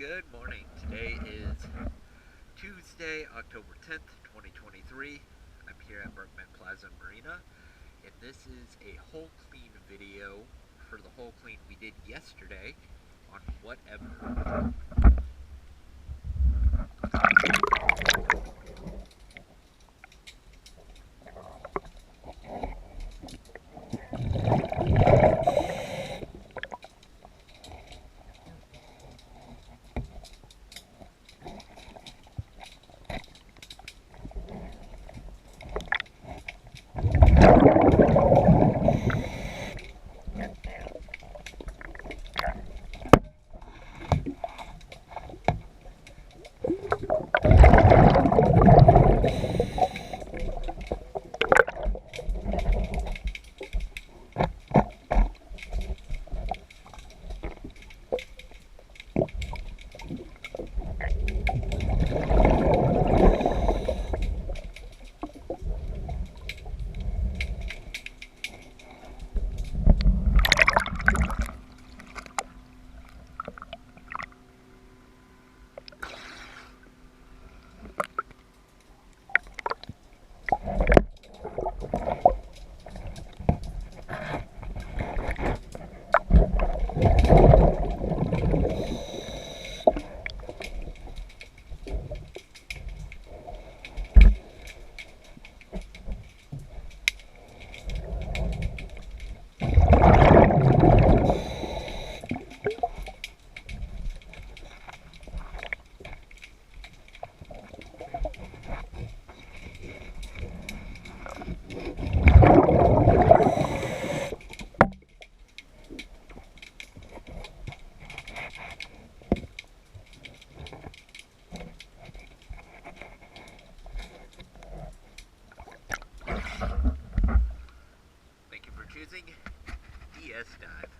Good morning. Today is Tuesday, October 10th, 2023. I'm here at Bergman Plaza Marina, and this is a hull clean video for the hull clean we did yesterday on Whatever. Thank you for choosing DS Dive.